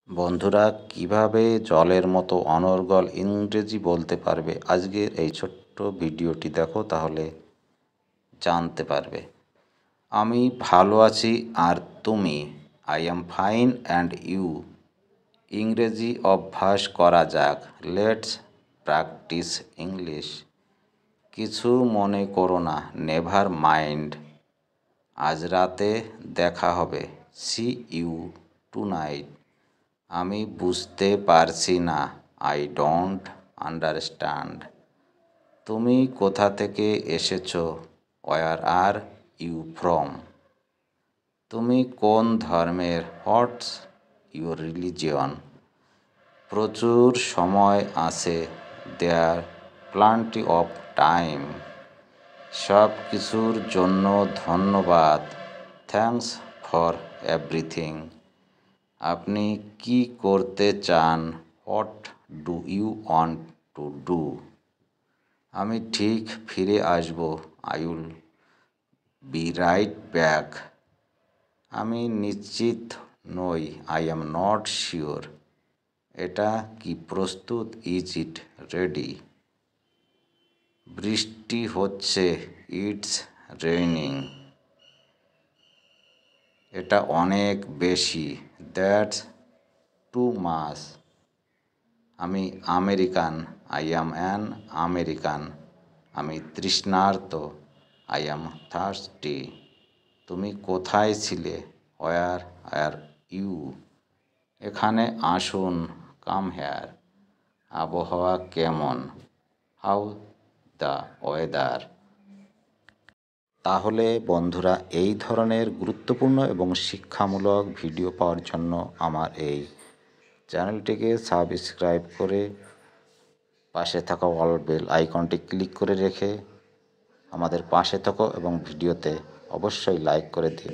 বন্ধুরা কিভাবে জলের মতো অনর্গল ইংরেজি বলতে পারবে আজকের এই ছোট্ট ভিডিওটি দেখো তাহলে জানতে পারবে। আমি ভালো আছি আর তুমি? I am fine and you. ইংরেজি অভ্যাস করা যাক। Let's practice English. কিছু মনে করো না, নেভার মাইন্ড। আজ রাতে দেখা হবে, সি ইউ টুনাইট। আমি বুঝতে পারছি না, আই ডোন্ট আন্ডারস্ট্যান্ড। তুমি কোথা থেকে এসেছো, ওয়ার আর ইউ ফ্রম। তুমি কোন ধর্মের, হোয়াটস ইউর রিলিজিয়ন। প্রচুর সময় আছে, দেয়ার প্লান্টি অফ টাইম। সব কিছুর জন্য ধন্যবাদ, থ্যাঙ্কস ফর এভরিথিং। আপনি কি করতে চান, what do you want to do. আমি ঠিক ফিরে আসব, I will be right back. আমি নিশ্চিত নই, আই অ্যাম নট শিওর। এটা কি প্রস্তুত, ইজ ইট রেডি। বৃষ্টি হচ্ছে, ইটস রেইনিং। এটা অনেক বেশি, দ্যাটস টু মাচ। আমি American, I am an American. আমি তৃষ্ণার্ত, আই অ্যাম থার্স্টি। তুমি কোথায় ছিলে, ওয়ার আর ইউ। এখানে আসুন, কাম হেয়ার। আবহাওয়া কেমন, হাউ দ্য ওয়েদার। তাহলে বন্ধুরা, এই ধরনের গুরুত্বপূর্ণ এবং শিক্ষামূলক ভিডিও পাওয়ার জন্য আমার এই চ্যানেলটিকে সাবস্ক্রাইব করে পাশে থাকা অল বেল আইকনটি ক্লিক করে রেখে আমাদের পাশে থাকো এবং ভিডিওতে অবশ্যই লাইক করে দিও।